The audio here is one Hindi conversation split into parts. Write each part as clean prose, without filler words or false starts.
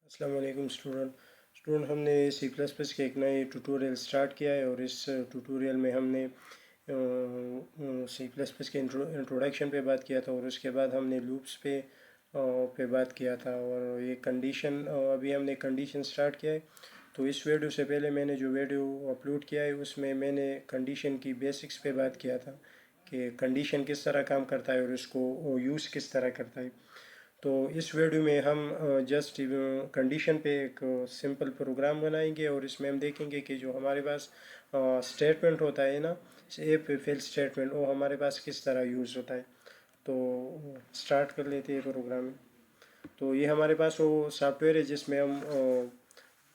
अस्सलाम वालेकुम स्टूडेंट हमने सी प्लस प्लस के एक नए ट्यूटोरियल स्टार्ट किया है और इस ट्यूटोरियल में हमने सी प्लस प्लस के इंट्रोडक्शन पे बात किया था और उसके बाद हमने लूप्स पे बात किया था। और ये कंडीशन अभी हमने कंडीशन स्टार्ट किया है। तो इस वीडियो से पहले मैंने जो वीडियो अपलोड किया है उसमें मैंने कंडीशन की बेसिक्स पे बात किया था कि कंडीशन किस तरह काम करता है और इसको यूज़ किस तरह करता है। तो इस वीडियो में हम जस्ट कंडीशन पे एक सिंपल प्रोग्राम बनाएंगे और इसमें हम देखेंगे कि जो हमारे पास स्टेटमेंट होता है ना, इफ फिल स्टेटमेंट, वो हमारे पास किस तरह यूज़ होता है। तो स्टार्ट कर लेते हैं प्रोग्रामिंग। तो ये हमारे पास वो सॉफ्टवेयर है जिसमें हम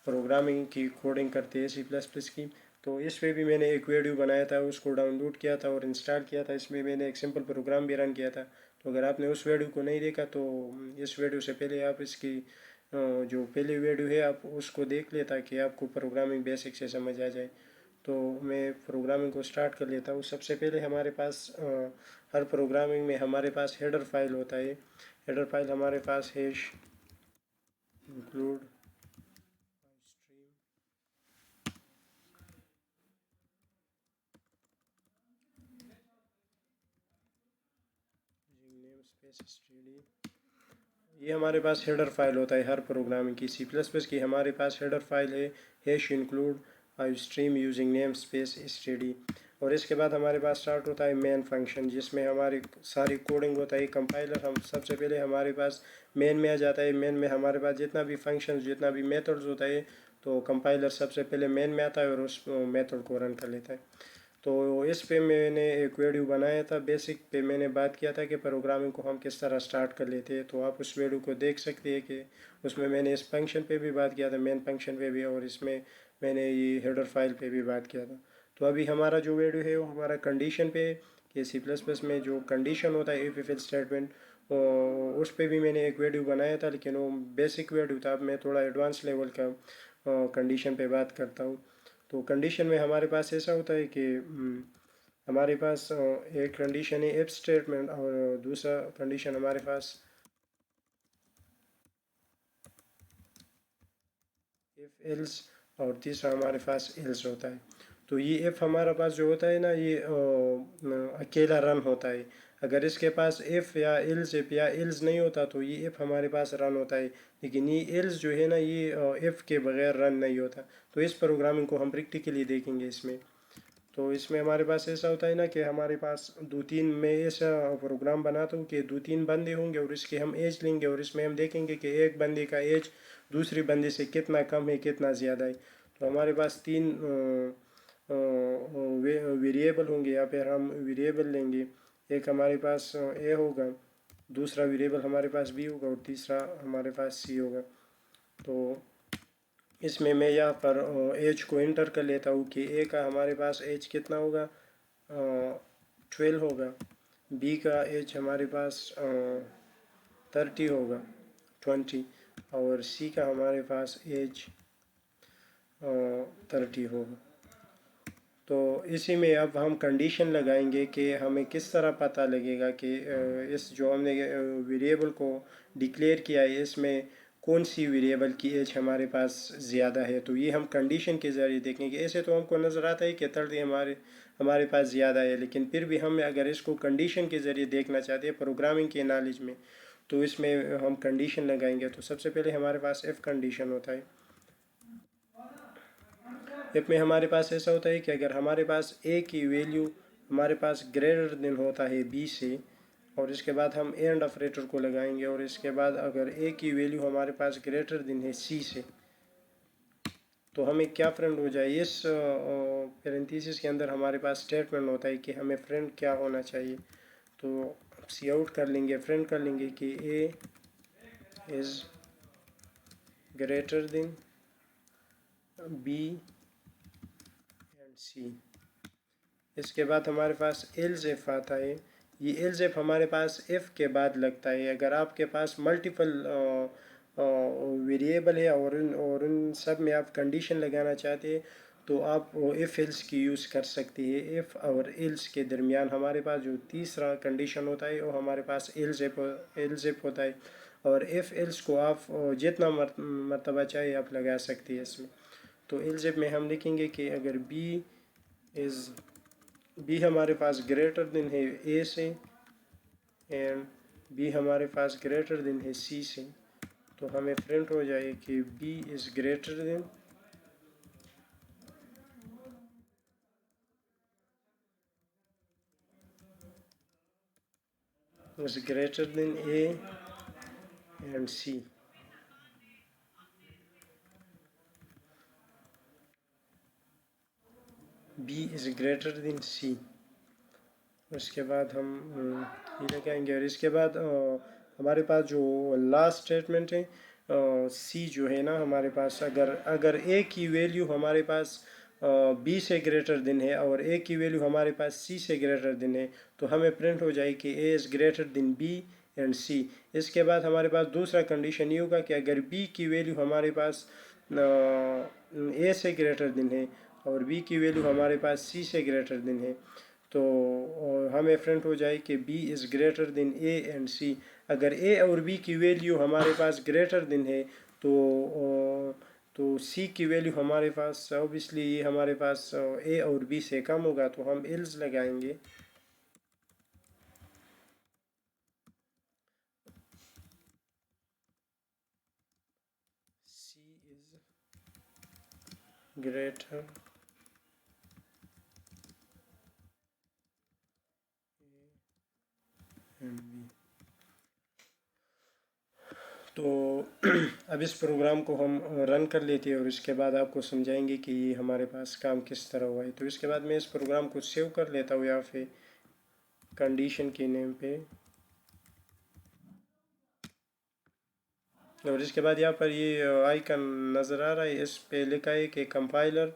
प्रोग्रामिंग की कोडिंग करते हैं सी प्लस प्लस की। तो इस पे भी मैंने एक वीडियो बनाया था, उसको डाउनलोड किया था और इंस्टॉल किया था। इसमें मैंने एक सिंपल प्रोग्राम भी रन किया था। तो अगर आपने उस वीडियो को नहीं देखा तो इस वीडियो से पहले आप इसकी जो पहली वीडियो है आप उसको देख ले ताकि आपको प्रोग्रामिंग बेसिक से समझ आ जाए। तो मैं प्रोग्रामिंग को स्टार्ट कर लेता हूँ। सबसे पहले हमारे पास हर प्रोग्रामिंग में हमारे पास हेडर फाइल होता है। हेडर फाइल हमारे पास है इंक्लूड नेम स्पेस स्टडी। ये हमारे पास हेडर फाइल होता है हर प्रोग्रामिंग की। सी प्लस प्लस की हमारे पास हेडर फाइल है hash include I stream using name space study. और इसके बाद हमारे पास स्टार्ट होता है मेन फंक्शन जिसमें हमारी सारी कोडिंग होता है। कंपाइलर हम सबसे पहले हमारे पास मेन में आ जाता है। मेन में हमारे पास जितना भी फंक्शन जितना भी मेथड्स होता है तो कंपाइलर सबसे पहले मेन में आता है और उस मेथड को रन कर लेता है। तो इस पे मैंने एक वीडियो बनाया था, बेसिक पे मैंने बात किया था कि प्रोग्रामिंग को हम किस तरह स्टार्ट कर लेते हैं। तो आप उस वीडियो को देख सकते हैं कि उसमें मैंने इस फंक्शन पे भी बात किया था, मेन फंक्शन पे भी, और इसमें मैंने ये हेडर फाइल पे भी बात किया था। तो अभी हमारा जो वीडियो है वो हमारा कंडीशन पे है कि सी प्लस प्लस में जो कंडीशन होता है इफ एल्स स्टेटमेंट, उस पर भी मैंने एक वीडियो बनाया था, लेकिन वो बेसिक वीडियो था। अब मैं थोड़ा एडवांस लेवल का कंडीशन पे बात करता हूँ। तो कंडीशन में हमारे पास ऐसा होता है कि हमारे पास एक कंडीशन है इफ स्टेटमेंट और दूसरा कंडीशन हमारे पास इफ एल्स और तीसरा हमारे पास एल्स होता है। तो ये इफ हमारा पास जो होता है ना, ये अकेला रन होता है। अगर इसके पास इफ या एल्स नहीं होता तो ये इफ हमारे पास रन होता है। लेकिन ये एल्स जो है ना, ये इफ के बगैर रन नहीं होता। तो इस प्रोग्रामिंग को हम प्रैक्टिकली देखेंगे इसमें। तो इसमें हमारे पास ऐसा होता है ना कि हमारे पास दो तीन, मैं ऐसा प्रोग्राम बनाता हूँ कि दो तीन बंदे होंगे और इसके हम एज लेंगे और इसमें हम देखेंगे कि एक बंदे का एज दूसरे बंदे से कितना कम है कितना ज़्यादा है। तो हमारे पास तीन वेरिएबल होंगे या फिर हम वेरिएबल लेंगे। एक हमारे पास ए होगा, दूसरा वेरिएबल हमारे पास बी होगा और तीसरा हमारे पास सी होगा। तो इसमें मैं यहाँ पर एज को इंटर कर लेता हूँ कि ए का हमारे पास एज कितना होगा, 12 होगा। बी का एज हमारे पास 30 होगा, 20। और सी का हमारे पास एज 30 होगा। तो इसी में अब हम कंडीशन लगाएंगे कि हमें किस तरह पता लगेगा कि इस जो हमने वेरिएबल को डिक्लेयर किया है इसमें कौन सी वेरिएबल की एज हमारे पास ज़्यादा है। तो ये हम कंडीशन के ज़रिए देखेंगे। ऐसे तो हमको नज़र आता है कि 30 हमारे हमारे पास ज़्यादा है, लेकिन फिर भी हम अगर इसको कंडीशन के ज़रिए देखना चाहते हैं प्रोग्रामिंग के नॉलेज में, तो इसमें हम कंडीशन लगाएंगे। तो सबसे पहले हमारे पास इफ़ कंडीशन होता है। इफ में हमारे पास ऐसा होता है कि अगर हमारे पास ए की वैल्यू हमारे पास ग्रेटर देन होता है बी से, और इसके बाद हम एंड ऑपरेटर को लगाएंगे, और इसके बाद अगर ए की वैल्यू हमारे पास ग्रेटर देन है सी से, तो हमें क्या फ्रेंड हो जाए। इस पैरेंथेसिस के अंदर हमारे पास स्टेटमेंट होता है कि हमें फ्रेंड क्या होना चाहिए। तो सी आउट कर लेंगे, फ्रेंड कर लेंगे कि A is greater than B and C. इसके बाद हमारे पास एल्स इफ आता है। ये एल्स इफ हमारे पास इफ़ के बाद लगता है। अगर आपके पास मल्टीपल वेरिएबल है और उन सब में आप कंडीशन लगाना चाहते हैं तो आप इफ़ एल्स की यूज़ कर सकते हैं। इफ़ और एल्स के दरमियान हमारे पास जो तीसरा कंडीशन होता है वो हमारे पास एल्स इफ होता है। और इफ़ एल्स को आप जितना मरतबा चाहे आप लगा सकते हैं इसमें। तो एल्स इफ में हम लिखेंगे कि अगर बी हमारे पास ग्रेटर देन है ए से एंड बी हमारे पास ग्रेटर देन है सी से, तो हमें प्रिंट हो जाए कि B is greater than A and C. B is greater than C. उसके बाद हम ये लगाएंगे और इसके बाद हमारे पास जो लास्ट स्टेटमेंट है सी जो है ना हमारे पास, अगर ए की वैल्यू हमारे पास बी से ग्रेटर देन है और ए की वैल्यू हमारे पास सी से ग्रेटर देन है, तो हमें प्रिंट हो जाए कि A is greater than B and C. इसके बाद हमारे पास दूसरा कंडीशन ये होगा कि अगर बी की वैल्यू हमारे पास ए से ग्रेटर देन है और बी की वैल्यू हमारे पास सी से ग्रेटर देन है, तो हमें प्रिंट हो जाए कि b is greater than A and C. अगर a और b की वैल्यू हमारे पास ग्रेटर देन है तो c की वैल्यू हमारे पास ऑब्वियसली ये हमारे पास a और b से कम होगा, तो हम एल्स लगाएंगे। c is greater and b। तो अब इस प्रोग्राम को हम रन कर लेते हैं और इसके बाद आपको समझाएंगे कि ये हमारे पास काम किस तरह हुआ है। तो इसके बाद मैं इस प्रोग्राम को सेव कर लेता हूँ यहाँ पे कंडीशन के नेम पे, और इसके बाद यहाँ पर ये आइकन नज़र आ रहा है, इस पे लिखा है कि कंपाइलर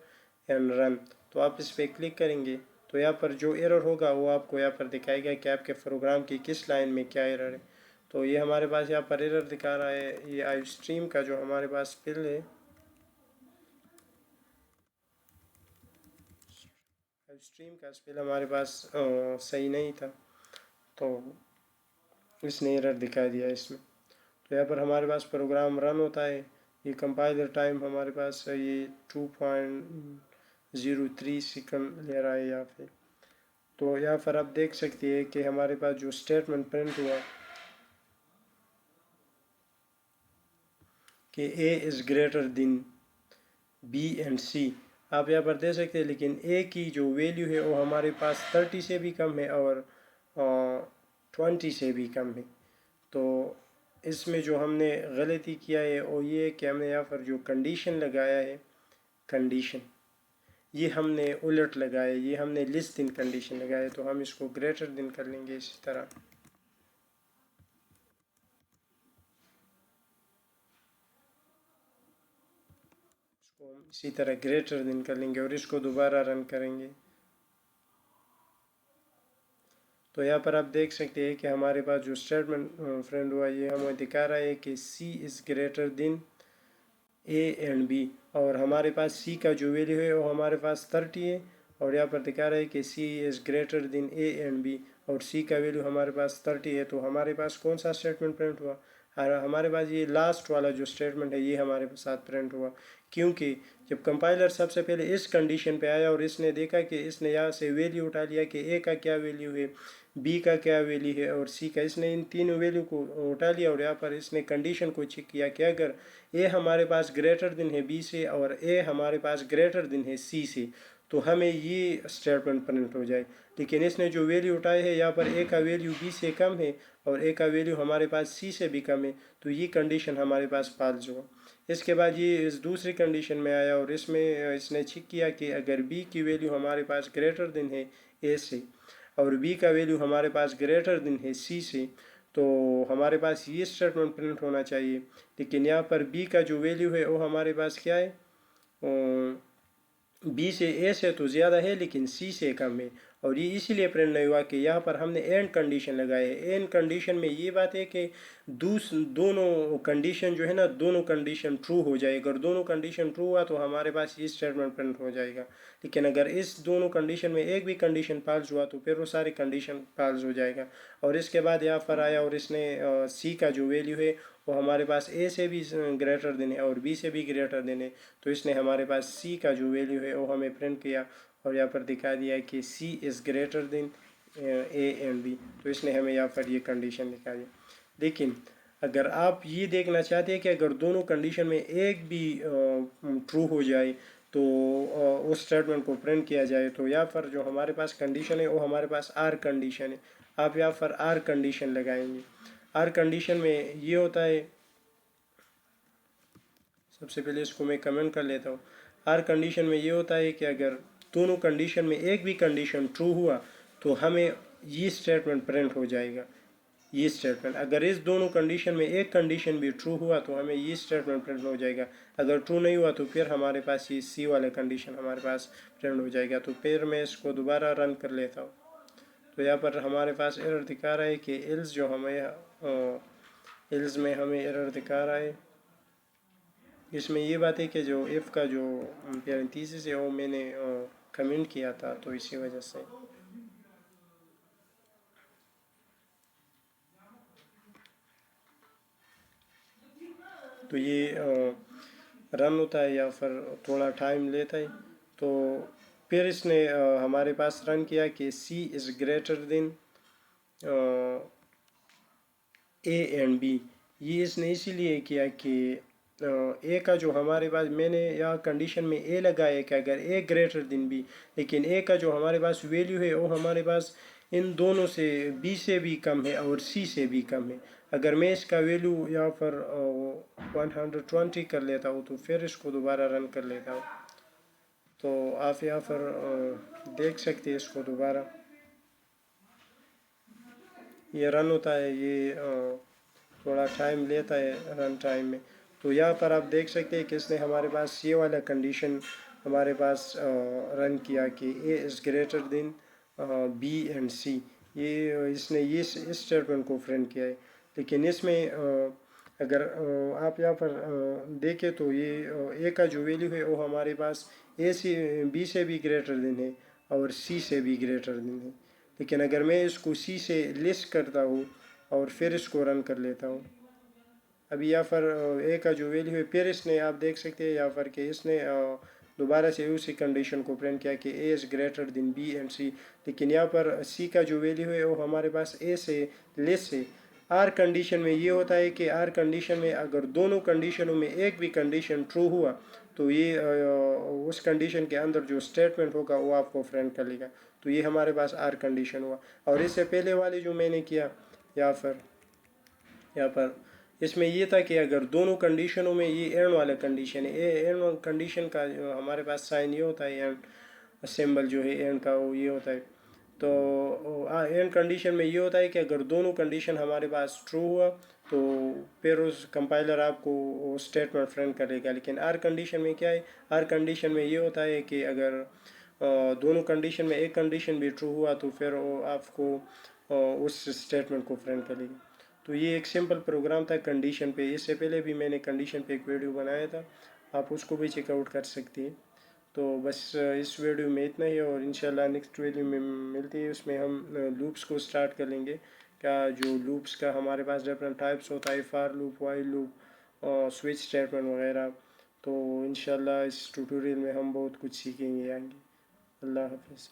एंड रन। तो आप इस पर क्लिक करेंगे तो यहाँ पर जो एरर होगा वो आपको यहाँ पर दिखाएगा कि आपके प्रोग्राम की किस लाइन में क्या एरर है। तो ये हमारे पास यहाँ पर एरर दिखा रहा है, ये आई स्ट्रीम का जो हमारे पास फिल है, आई स्ट्रीम का स्पेल हमारे पास सही नहीं था, तो इसने एरर दिखा दिया इसमें। तो यहाँ पर हमारे पास प्रोग्राम रन होता है, ये कंपाइलर टाइम हमारे पास ये 2.03 सेकंड ले रहा है यहाँ पे। तो यहाँ पर आप देख सकते हैं कि हमारे पास जो स्टेटमेंट प्रिंट हुआ कि A is greater than B and C, आप यहाँ पर दे सकते हैं, लेकिन ए की जो वैल्यू है वो हमारे पास 30 से भी कम है और 20 से भी कम है। तो इसमें जो हमने गलती किया है वो ये है कि हमने यहाँ पर जो कंडीशन लगाया है, कंडीशन ये हमने उलट लगाया, ये हमने लेस देन कंडीशन लगाया, तो हम इसको ग्रेटर देन कर लेंगे इसी तरह। इसको हम इसी तरह ग्रेटर देन कर लेंगे और इसको दोबारा रन करेंगे। तो यहाँ पर आप देख सकते हैं कि हमारे पास जो स्टेटमेंट फ्रेंड हुआ ये हमें दिखा रहा है कि C is greater than A and B, और हमारे पास सी का जो वैल्यू है वो हमारे पास 30 है, और यहाँ पर दिखा रहा है कि C is greater than A and B और सी का वैल्यू हमारे पास 30 है। तो हमारे पास कौन सा स्टेटमेंट प्रिंट हुआ? हमारे पास ये लास्ट वाला जो स्टेटमेंट है ये हमारे साथ प्रिंट हुआ, क्योंकि जब कंपाइलर सबसे पहले इस कंडीशन पे आया और इसने देखा कि इसने यहाँ से वैल्यू उठा लिया कि ए का क्या वैल्यू है, बी का क्या वैल्यू है और सी का, इसने इन तीनों वैल्यू को उठा लिया और यहाँ पर इसने कंडीशन को चेक किया कि अगर ए हमारे पास ग्रेटर देन है बी से और ए हमारे पास ग्रेटर देन है सी से, तो हमें ये स्टेटमेंट प्रिंट हो जाए। लेकिन इसने जो वैल्यू उठाए है यहाँ पर ए का वैल्यू बी से कम है और ए का वैल्यू हमारे पास सी से भी कम है, तो ये कंडीशन हमारे पास फॉल्स हुआ। इसके बाद ये इस दूसरी कंडीशन में आया और इसमें इसने चेक किया कि अगर बी की वैल्यू हमारे पास ग्रेटर देन है ए से और बी का वैल्यू हमारे पास ग्रेटर देन है सी से, तो हमारे पास ये स्टेटमेंट प्रिंट होना चाहिए। लेकिन यहाँ पर बी का जो वैल्यू है वो हमारे पास क्या है, बी से ए से तो ज़्यादा है लेकिन सी से कम है, और ये इसीलिए प्रिंट नहीं हुआ कि यहाँ पर हमने एंड कंडीशन लगाए है। एंड कंडीशन में ये बात है कि दोनों कंडीशन जो है ना, दोनों कंडीशन ट्रू हो जाए। अगर दोनों कंडीशन ट्रू हुआ तो हमारे पास ये स्टेटमेंट प्रिंट हो जाएगा। लेकिन अगर इस दोनों कंडीशन में एक भी कंडीशन फॉल्स हुआ तो फिर वो सारी कंडीशन फॉल्स हो जाएगा। और इसके बाद यहाँ पर आया और इसने सी का जो वैल्यू है वो हमारे पास ए से भी ग्रेटर देन है और बी से भी ग्रेटर देन है, तो इसने हमारे पास सी का जो वैल्यू है वो हमें प्रिंट किया और यहाँ पर दिखा दिया कि C is greater than A and B. तो इसने हमें यहाँ पर ये कंडीशन दिखा दी। लेकिन अगर आप ये देखना चाहते हैं कि अगर दोनों कंडीशन में एक भी ट्रू हो जाए तो उस स्टेटमेंट को प्रिंट किया जाए, तो यहाँ पर जो हमारे पास कंडीशन है वो हमारे पास आर कंडीशन है। आप यहाँ पर आर कंडीशन लगाएंगे। आर कंडीशन में ये होता है, सबसे पहले इसको मैं कमेंट कर लेता हूँ। आर कंडीशन में ये होता है कि अगर दोनों कंडीशन में एक भी कंडीशन ट्रू हुआ तो हमें ये स्टेटमेंट प्रिंट हो जाएगा। ये स्टेटमेंट अगर इस दोनों कंडीशन में एक कंडीशन भी ट्रू हुआ तो हमें ये स्टेटमेंट प्रिंट हो जाएगा। अगर ट्रू नहीं हुआ तो फिर हमारे पास ये सी वाला कंडीशन हमारे पास प्रिंट हो जाएगा। तो फिर मैं इसको दोबारा रन कर लेता हूँ। तो यहाँ पर हमारे पास एरर दिखा रहा है कि एल्स जो हमें एल्स में हमें एरर दिखा रहा है। इसमें ये बात है कि जो एफ़ का जो पैरेंथेसिस है वो मैंने कमेंट किया था, तो इसी वजह से। तो ये रन होता है या फिर थोड़ा टाइम लेता है। तो फिर इसने हमारे पास रन किया कि C is greater than A and B. ये इसने इसीलिए किया कि ए का जो हमारे पास, मैंने यहाँ कंडीशन में ए लगाया कि अगर ए ग्रेटर देन बी, लेकिन ए का जो हमारे पास वैल्यू है वो हमारे पास इन दोनों से बी से भी कम है और सी से भी कम है। अगर मैं इसका वैल्यू यहाँ पर 120 कर लेता हूँ तो फिर इसको दोबारा रन कर लेता हूँ, तो आप यहाँ पर देख सकते हैं इसको दोबारा ये रन होता है। ये थोड़ा टाइम लेता है रन टाइम में। तो यहाँ पर आप देख सकते हैं कि इसने हमारे पास ये वाला कंडीशन हमारे पास रन किया कि A is greater than B and C. ये इसने ये इस स्टेटमेंट को प्रिंट किया है। लेकिन इसमें अगर आप यहाँ पर देखें तो ये ए का जो वैल्यू है वो हमारे पास ए से बी से भी ग्रेटर देन है और सी से भी ग्रेटर देन है। लेकिन अगर मैं इसको सी से लिस्ट करता हूँ और फिर इसको रन कर लेता हूँ, अभी यहाँ पर ए का जो वैल्यू है, फिर इसने आप देख सकते हैं यहाँ पर कि इसने दोबारा से उसी कंडीशन को प्रिंट किया कि A is greater than B and C. लेकिन यहाँ पर सी का जो वैल्यू है वो हमारे पास ए से लेस है। आर कंडीशन में ये होता है कि आर कंडीशन में अगर दोनों कंडीशनों में एक भी कंडीशन ट्रू हुआ तो ये उस कंडीशन के अंदर जो स्टेटमेंट होगा वो आपको प्रिंट कर लेगा। तो ये हमारे पास आर कंडीशन हुआ। और इससे पहले वाली जो मैंने किया यहाँ पर इसमें ये था कि अगर दोनों कंडीशनों में, ये एंड वाला कंडीशन है, एंड कंडीशन का जो हमारे पास साइन ये होता है, एंड सिंबल जो है एंड का वो ये होता है। तो एंड कंडीशन में ये होता है कि अगर दोनों कंडीशन हमारे पास ट्रू हुआ तो फिर उस कंपाइलर आपको स्टेटमेंट प्रिंट करेगा। लेकिन आर कंडीशन में क्या है, आर कंडीशन में ये होता है कि अगर दोनों कंडीशन में एक कंडीशन भी ट्रू हुआ तो फिर वो आपको उस स्टेटमेंट को प्रिंट करेगा। तो ये एक सिंपल प्रोग्राम था कंडीशन पे। इससे पहले भी मैंने कंडीशन पे एक वीडियो बनाया था, आप उसको भी चेकआउट कर सकते हैं। तो बस इस वीडियो में इतना ही, और इंशाल्लाह नेक्स्ट वीडियो में मिलती है। उसमें हम लूप्स को स्टार्ट कर लेंगे। क्या जो लूप्स का हमारे पास डिफरेंट टाइप्स होता है, फार लूप, वाइल लूप और स्विच स्टेटमेंट वगैरह। तो इंशाल्लाह इस ट्यूटोरियल में हम बहुत कुछ सीखेंगे आगे। अल्लाह हाफ़िज़।